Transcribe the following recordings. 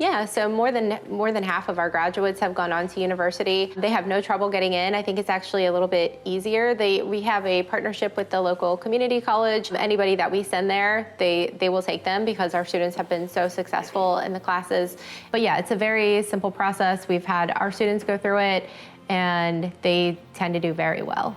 Yeah, so more than half of our graduates have gone on to university. They have no trouble getting in. I think it's actually a little bit easier. We have a partnership with the local community college. Anybody that we send there, they will take them because our students have been so successful in the classes. But yeah, it's a very simple process. We've had our students go through it, and they tend to do very well.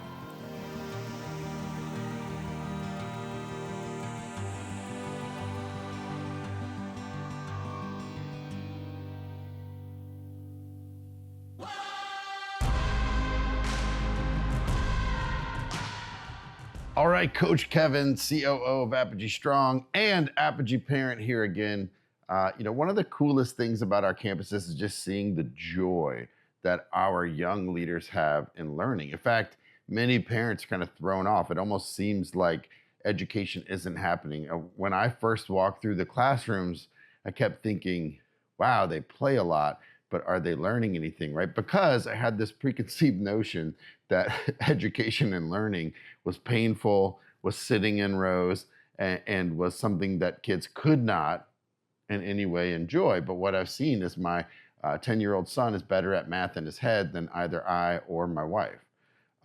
All right, Coach Kevin, COO of Apogee Strong and Apogee parent here again. One of the coolest things about our campuses is just seeing the joy that our young leaders have in learning. In fact, many parents are kind of thrown off. It almost seems like education isn't happening. When I first walked through the classrooms, I kept thinking, wow, they play a lot, but are they learning anything, right? Because I had this preconceived notion that education and learning was painful, was sitting in rows, and was something that kids could not in any way enjoy. But what I've seen is my 10-year-old son is better at math in his head than either I or my wife.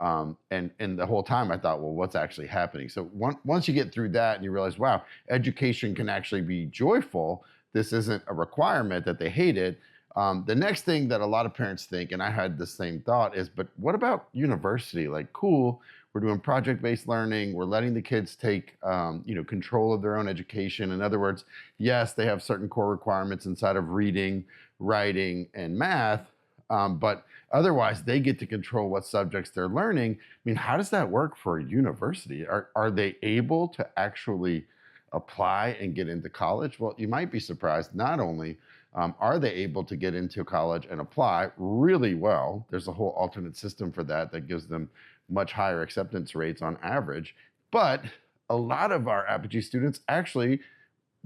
And the whole time I thought, well, what's actually happening? So once you get through that and you realize, wow, education can actually be joyful. This isn't a requirement that they hate it. The next thing that a lot of parents think, and I had the same thought, is, but what about university? Like, cool, we're doing project-based learning. We're letting the kids take, control of their own education. In other words, yes, they have certain core requirements inside of reading, writing, and math, but otherwise they get to control what subjects they're learning. I mean, how does that work for a university? Are they able to actually apply and get into college? Well, you might be surprised. Not only are they able to get into college and apply really well, there's a whole alternate system for that gives them much higher acceptance rates on average, but a lot of our Apogee students actually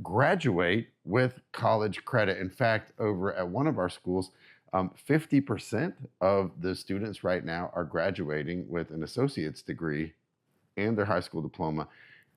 graduate with college credit. In fact, over at one of our schools, 50% of the students right now are graduating with an associate's degree and their high school diploma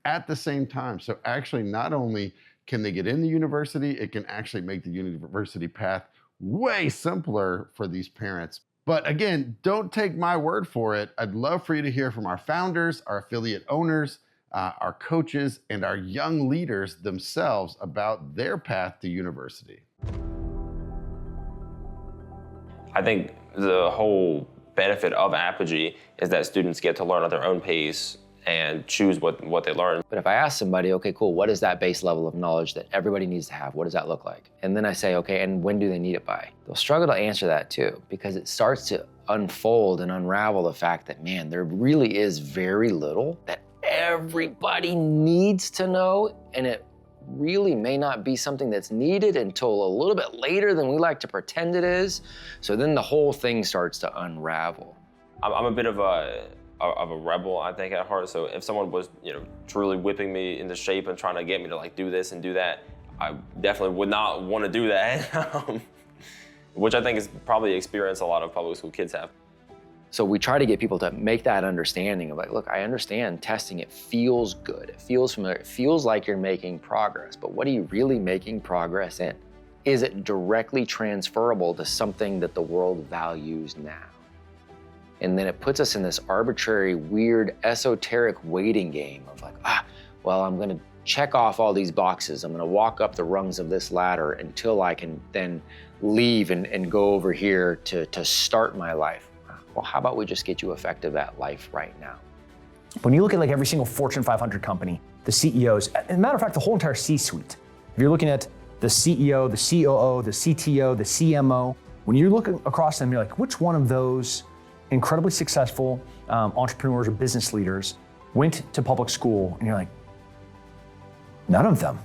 at the same time. So actually, not only can they get in the university, it can actually make the university path way simpler for these parents. But again, don't take my word for it. I'd love for you to hear from our founders, our affiliate owners, our coaches, and our young leaders themselves about their path to university. I think the whole benefit of Apogee is that students get to learn at their own pace and choose what they learn. But if I ask somebody, okay, cool, what is that base level of knowledge that everybody needs to have? What does that look like? And then I say, okay, and when do they need it by? They'll struggle to answer that too, because it starts to unfold and unravel the fact that, man, there really is very little that everybody needs to know, and it really may not be something that's needed until a little bit later than we like to pretend it is. So then the whole thing starts to unravel. I'm a bit of a rebel, I think, at heart. So if someone was, truly whipping me into shape and trying to get me to do this and do that, I definitely would not want to do that, which I think is probably an experience a lot of public school kids have. So we try to get people to make that understanding of look, I understand testing, it feels good, it feels familiar, it feels like you're making progress, but what are you really making progress in? Is it directly transferable to something that the world values now? And then it puts us in this arbitrary, weird, esoteric waiting game of I'm gonna check off all these boxes. I'm gonna walk up the rungs of this ladder until I can then leave and go over here to start my life. Well, how about we just get you effective at life right now? When you look at every single Fortune 500 company, the CEOs, as a matter of fact, the whole entire C-suite, if you're looking at the CEO, the COO, the CTO, the CMO, when you look across them, you're like, which one of those incredibly successful entrepreneurs or business leaders went to public school? And you're like, none of them.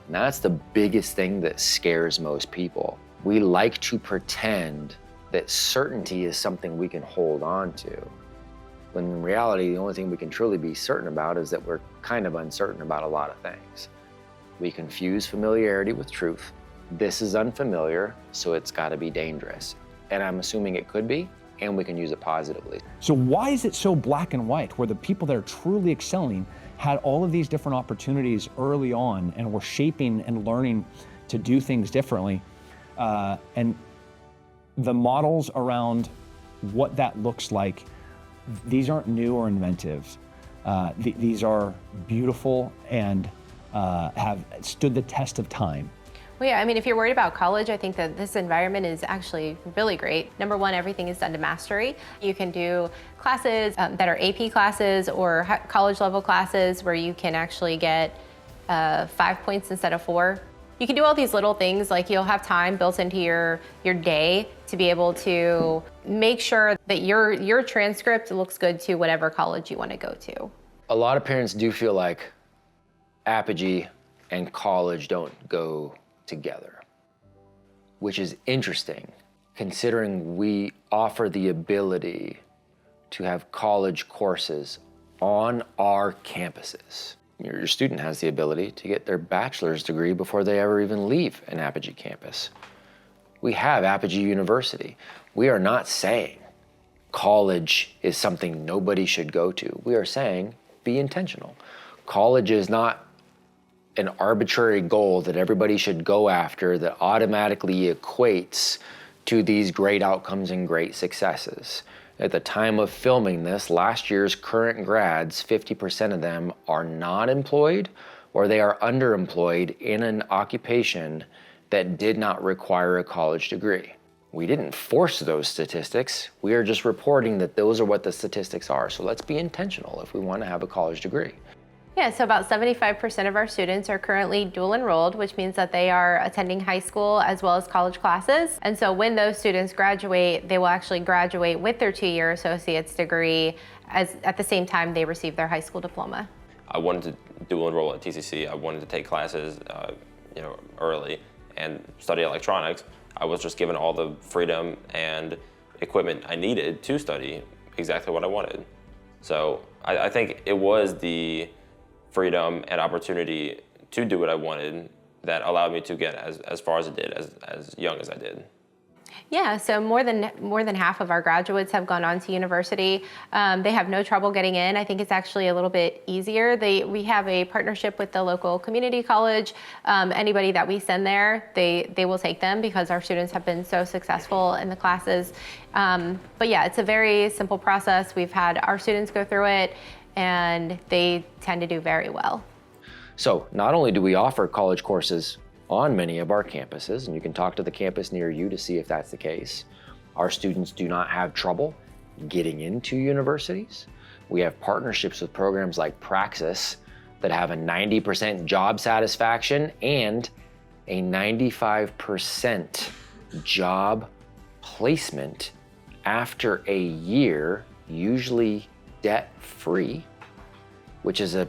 And that's the biggest thing that scares most people. We like to pretend that certainty is something we can hold on to, when in reality, the only thing we can truly be certain about is that we're kind of uncertain about a lot of things. We confuse familiarity with truth. This is unfamiliar, so it's gotta be dangerous. And I'm assuming it could be, and we can use it positively. So why is it so black and white, where the people that are truly excelling had all of these different opportunities early on and were shaping and learning to do things differently? And the models around what that looks like, these aren't new or inventive. These are beautiful and have stood the test of time. Well, yeah, I mean, if you're worried about college, I think that this environment is actually really great. Number one, everything is done to mastery. You can do classes that are AP classes or college level classes where you can actually get 5 points instead of 4. You can do all these little things, like you'll have time built into your day to be able to make sure that your transcript looks good to whatever college you want to go to. A lot of parents do feel like Apogee and college don't go together, which is interesting considering we offer the ability to have college courses on our campuses. Your student has the ability to get their bachelor's degree before they ever even leave an Apogee campus. We have Apogee University. We are not saying college is something nobody should go to. We are saying be intentional. College is not an arbitrary goal that everybody should go after that automatically equates to these great outcomes and great successes. At the time of filming this, last year's current grads, 50% of them are not employed or they are underemployed in an occupation that did not require a college degree. We didn't force those statistics. We are just reporting that those are what the statistics are. So let's be intentional if we want to have a college degree. Yeah, so about 75% of our students are currently dual enrolled, which means that they are attending high school as well as college classes. And so when those students graduate, they will actually graduate with their 2-year associate's degree at the same time they receive their high school diploma. I wanted to dual enroll at TCC. I wanted to take classes early and study electronics. I was just given all the freedom and equipment I needed to study exactly what I wanted. So I think it was the freedom and opportunity to do what I wanted that allowed me to get as far as it did, as young as I did. Yeah, so more than half of our graduates have gone on to university. They have no trouble getting in. I think it's actually a little bit easier. We have a partnership with the local community college. Anybody that we send there, they will take them because our students have been so successful in the classes. But yeah, it's a very simple process. We've had our students go through it and they tend to do very well. So not only do we offer college courses on many of our campuses, and you can talk to the campus near you to see if that's the case, our students do not have trouble getting into universities. We have partnerships with programs like Praxis that have a 90% job satisfaction and a 95% job placement after a year, usually debt-free, which is a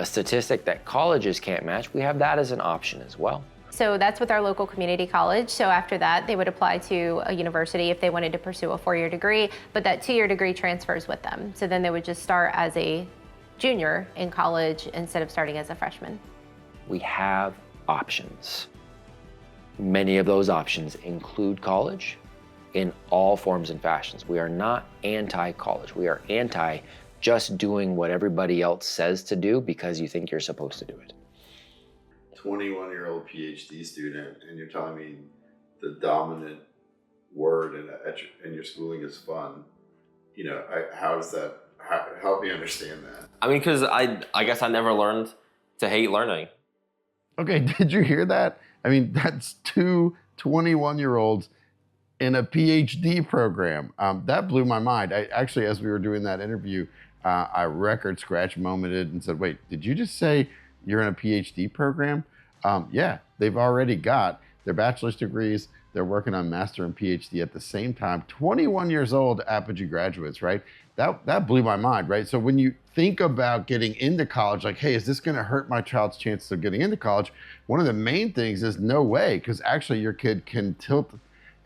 statistic that colleges can't match. We have that as an option as well. So that's with our local community college. So after that, they would apply to a university if they wanted to pursue a 4-year degree, but that 2-year degree transfers with them. So then they would just start as a junior in college instead of starting as a freshman. We have options. Many of those options include college in all forms and fashions. We are not anti-college. We are anti just doing what everybody else says to do because you think you're supposed to do it. 21-year-old PhD student, and you're telling me the dominant word in your schooling is fun. How does that, help me understand that? I mean, because I guess I never learned to hate learning. Okay, did you hear that? I mean, that's 2 21-year-olds in a PhD program. That blew my mind. I actually, as we were doing that interview, I record scratch momented and said, wait, did you just say you're in a PhD program? Yeah, they've already got their bachelor's degrees. They're working on master and PhD at the same time. 21 years old Apogee graduates, right? That blew my mind, right? So when you think about getting into college, like, hey, is this gonna hurt my child's chances of getting into college? One of the main things is no way, because actually your kid can tilt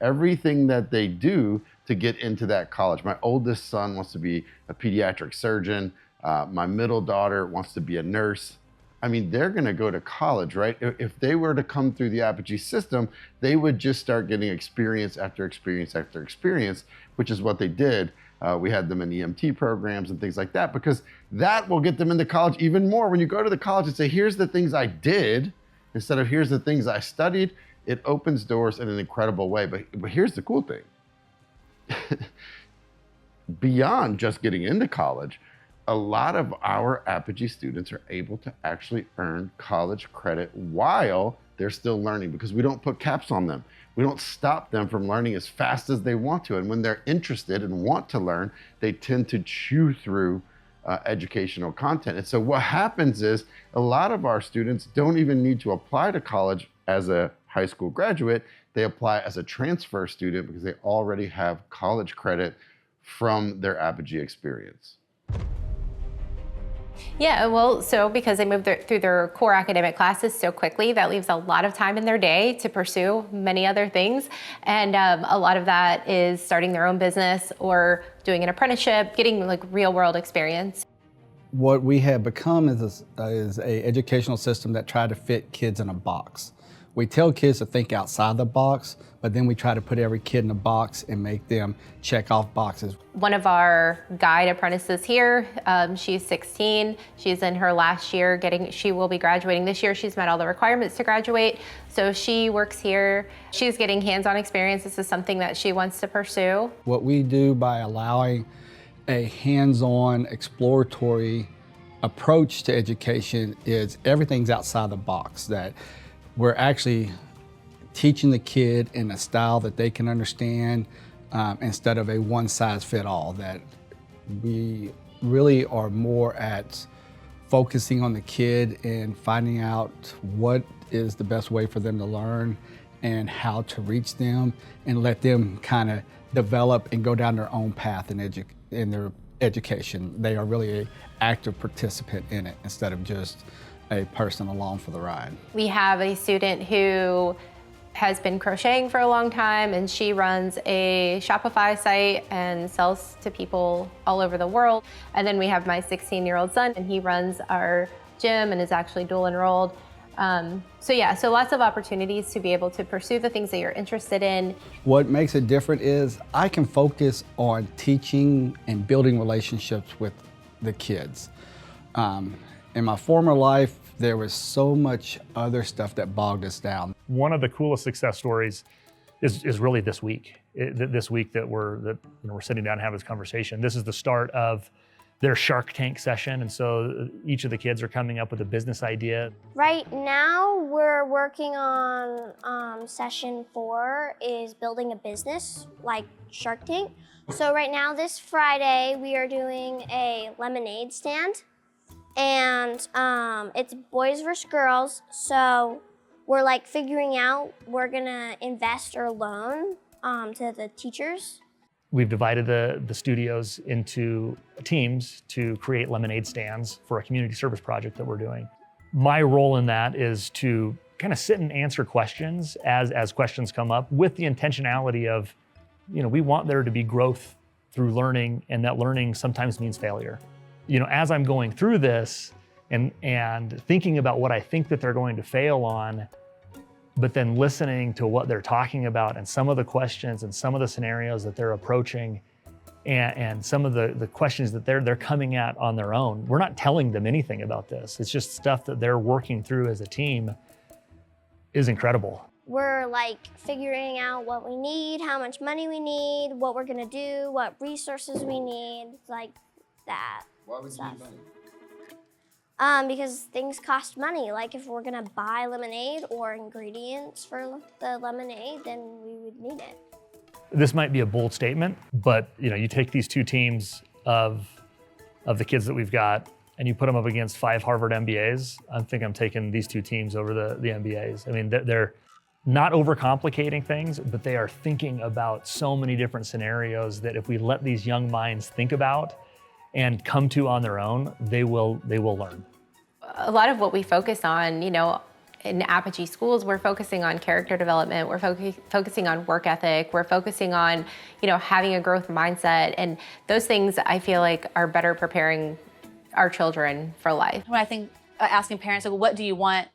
everything that they do to get into that college. My oldest son wants to be a pediatric surgeon. My middle daughter wants to be a nurse. I mean, they're gonna go to college, right? If they were to come through the Apogee system, they would just start getting experience after experience after experience, which is what they did. We had them in EMT programs and things like that, because that will get them into college even more. When you go to the college and say, here's the things I did, instead of here's the things I studied, it opens doors in an incredible way. But here's the cool thing. Beyond just getting into college, a lot of our Apogee students are able to actually earn college credit while they're still learning, because we don't put caps on them. We don't stop them from learning as fast as they want to. And when they're interested and want to learn, they tend to chew through educational content. And so what happens is a lot of our students don't even need to apply to college as a high school graduate. They apply as a transfer student because they already have college credit from their Apogee experience. Yeah, well, so because they move through their core academic classes so quickly, that leaves a lot of time in their day to pursue many other things. And a lot of that is starting their own business or doing an apprenticeship, getting like real world experience. What we have become is a educational system that try to fit kids in a box. We tell kids to think outside the box, but then we try to put every kid in a box and make them check off boxes. One of our guide apprentices here, she's 16. She's in her last year she will be graduating this year. She's met all the requirements to graduate. So she works here. She's getting hands-on experience. This is something that she wants to pursue. What we do by allowing a hands-on exploratory approach to education is everything's outside the box, that we're actually teaching the kid in a style that they can understand instead of a one-size-fits-all, that we really are more at focusing on the kid and finding out what is the best way for them to learn and how to reach them and let them kind of develop and go down their own path in their education. They are really an active participant in it instead of just a person along for the ride. We have a student who has been crocheting for a long time, and she runs a Shopify site and sells to people all over the world. And then we have my 16-year-old son, and he runs our gym and is actually dual enrolled. So lots of opportunities to be able to pursue the things that you're interested in. What makes it different is I can focus on teaching and building relationships with the kids. In my former life, there was so much other stuff that bogged us down. One of the coolest success stories is really this week. This week that we're sitting down and having this conversation. This is the start of their Shark Tank session, and so each of the kids are coming up with a business idea. Right now, we're working on session 4 is building a business like Shark Tank. So right now, this Friday, we are doing a lemonade stand. And it's boys versus girls, so we're like figuring out we're gonna invest or loan to the teachers. We've divided the studios into teams to create lemonade stands for a community service project that we're doing. My role in that is to kind of sit and answer questions as questions come up, with the intentionality of, we want there to be growth through learning, and that learning sometimes means failure. As I'm going through this and thinking about what I think that they're going to fail on, but then listening to what they're talking about and some of the questions and some of the scenarios that they're approaching and some of the questions that they're coming at on their own. We're not telling them anything about this. It's just stuff that they're working through as a team is incredible. We're like figuring out what we need, how much money we need, what we're gonna do, what resources we need, like that. Why would you need money? Because things cost money. Like if we're gonna buy lemonade or ingredients for the lemonade, then we would need it. This might be a bold statement, but you take these two teams of the kids that we've got and you put them up against 5 Harvard MBAs. I think I'm taking these two teams over the MBAs. I mean, they're not overcomplicating things, but they are thinking about so many different scenarios that if we let these young minds think about and come to on their own, they will learn. A lot of what we focus on, in Apogee Schools, we're focusing on character development, we're focusing on work ethic, we're focusing on, having a growth mindset, and those things I feel like are better preparing our children for life. When I think asking parents, like, what do you want?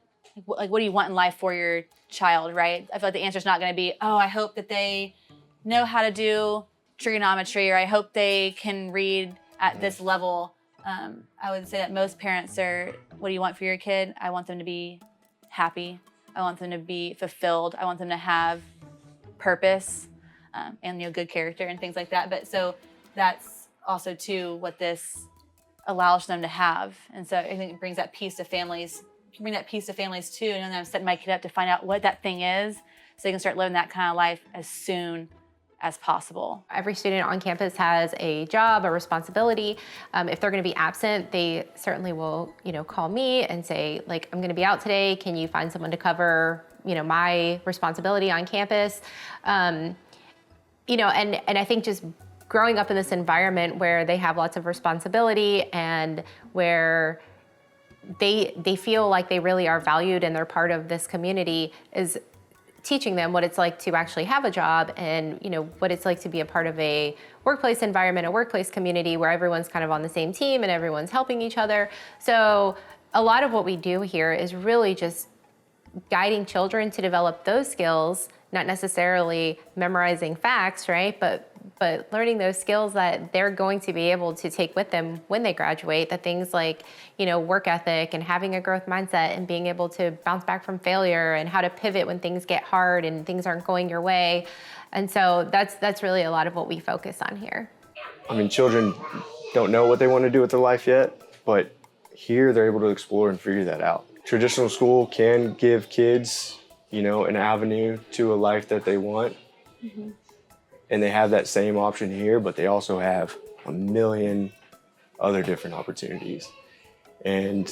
Like, what do you want in life for your child, right? I feel like the answer is not going to be, oh, I hope that they know how to do trigonometry, or I hope they can read at this level. I would say that most parents are, what do you want for your kid? I want them to be happy. I want them to be fulfilled. I want them to have purpose and good character and things like that. But so that's also too what this allows them to have. And so I think it brings that peace to families. Bring that peace to families too. And then I'm setting my kid up to find out what that thing is, so they can start living that kind of life as soon as possible. Every student on campus has a job, a responsibility. If they're going to be absent, they certainly will, call me and say, like, I'm going to be out today. Can you find someone to cover, my responsibility on campus? And I think just growing up in this environment where they have lots of responsibility and where they feel like they really are valued and they're part of this community is teaching them what it's like to actually have a job and what it's like to be a part of a workplace environment, a workplace community where everyone's kind of on the same team and everyone's helping each other. So a lot of what we do here is really just guiding children to develop those skills, not necessarily memorizing facts, right? But learning those skills that they're going to be able to take with them when they graduate, the things like, work ethic and having a growth mindset and being able to bounce back from failure and how to pivot when things get hard and things aren't going your way. And so that's really a lot of what we focus on here. I mean, children don't know what they want to do with their life yet, but here they're able to explore and figure that out. Traditional school can give kids, an avenue to a life that they want. Mm-hmm. And they have that same option here, but they also have a million other different opportunities. And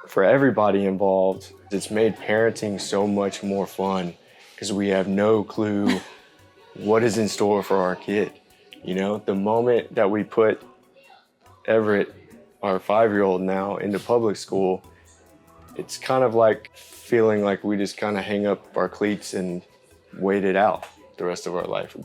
for everybody involved, it's made parenting so much more fun because we have no clue what is in store for our kid. The moment that we put Everett, our 5-year-old now, into public school, it's kind of like feeling like we just kind of hang up our cleats and wait it out the rest of our life.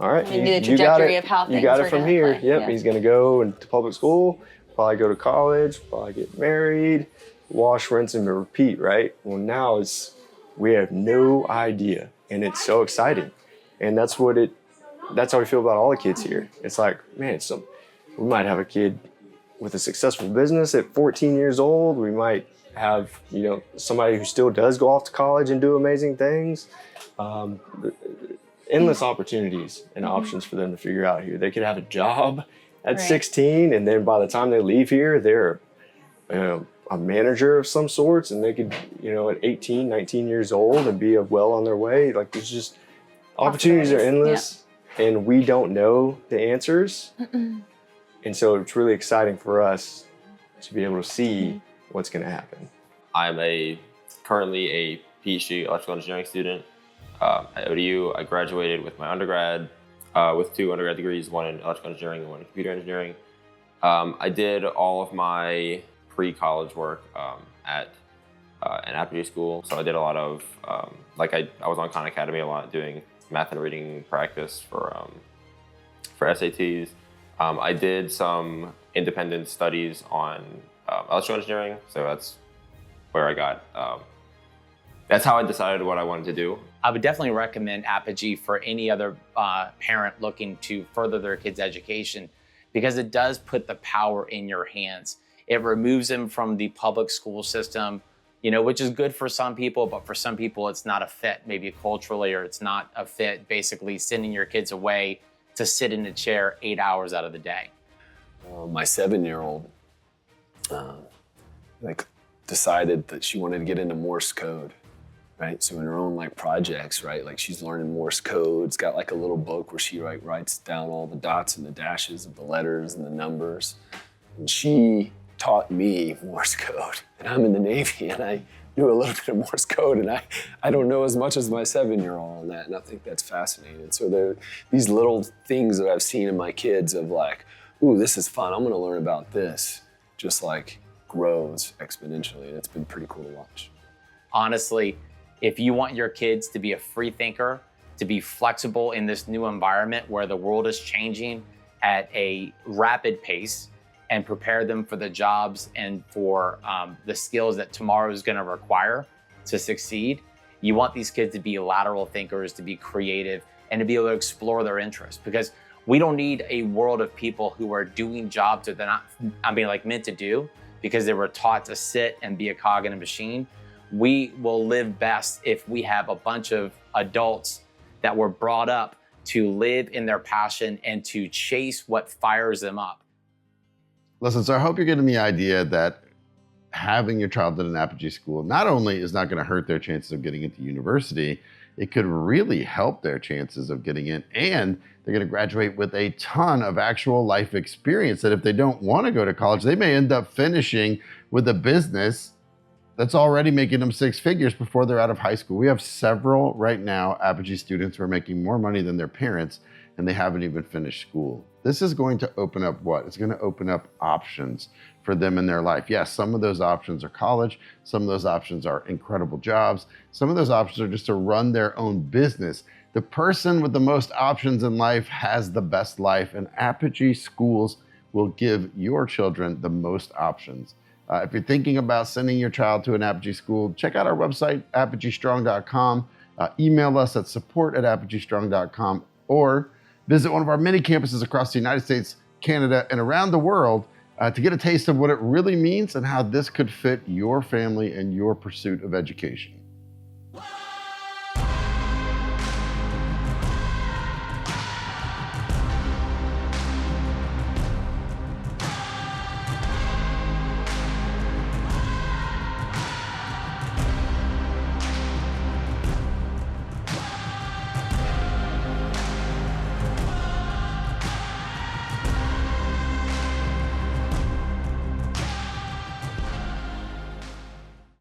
All right, you got it. Of how you got it from here. Yep, yeah. He's gonna go into public school, probably go to college, probably get married, wash, rinse, and repeat, right? Well, now we have no idea, and it's so exciting. And that's how we feel about all the kids here. It's like, man, we might have a kid with a successful business at 14 years old. We might have, somebody who still does go off to college and do amazing things. Endless opportunities and options for them to figure out here. They could have a job at 16, and then by the time they leave here, they're a manager of some sorts, and they could, at 18, 19 years old and be well on their way. Like, there's just opportunities are endless, and we don't know the answers. And so it's really exciting for us to be able to see what's going to happen. I'm currently a PhD electrical engineering student at ODU. I graduated with my undergrad with 2 undergrad degrees, one in electrical engineering and one in computer engineering. I did all of my pre-college work at an Apogee school. So I did a lot of, I was on Khan Academy a lot doing math and reading practice for SATs. I did some independent studies on electrical engineering. So that's where I got, that's how I decided what I wanted to do. I would definitely recommend Apogee for any other parent looking to further their kid's education, because it does put the power in your hands. It removes them from the public school system, which is good for some people, but for some people it's not a fit, maybe culturally, or it's not a fit, basically sending your kids away to sit in a chair 8 hours out of the day. My 7-year-old decided that she wanted to get into Morse code, right? So in her own projects, right? She's learning Morse code. It's got a little book where she writes down all the dots and the dashes of the letters and the numbers. And she taught me Morse code. And I'm in the Navy, and I knew a little bit of Morse code, and I don't know as much as my 7-year-old on that, and I think that's fascinating. So there are these little things that I've seen in my kids of ooh, this is fun, I'm gonna learn about this, just grows exponentially, and it's been pretty cool to watch. Honestly, if you want your kids to be a free thinker, to be flexible in this new environment where the world is changing at a rapid pace, and prepare them for the jobs and for the skills that tomorrow is gonna require to succeed, you want these kids to be lateral thinkers, to be creative, and to be able to explore their interests. Because we don't need a world of people who are doing jobs that they're not, meant to do, because they were taught to sit and be a cog in a machine. we will live best if we have a bunch of adults that were brought up to live in their passion and to chase what fires them up. Listen, so I hope you're getting the idea that having your child at an Apogee school not only is not going to hurt their chances of getting into university, it could really help their chances of getting in, and they're going to graduate with a ton of actual life experience that if they don't want to go to college, they may end up finishing with a business that's already making them six figures before they're out of high school. We have several right now Apogee students who are making more money than their parents, and they haven't even finished school. This is going to open up what? It's going to open up options for them in their life. Yes, some of those options are college. Some of those options are incredible jobs. Some of those options are just to run their own business. The person with the most options in life has the best life, and Apogee Schools will give your children the most options. If you're thinking about sending your child to an Apogee school, check out our website, apogeestrong.com. Email us at support@apogeestrong.com, or visit one of our many campuses across the United States, Canada, and around the world to get a taste of what it really means and how this could fit your family and your pursuit of education.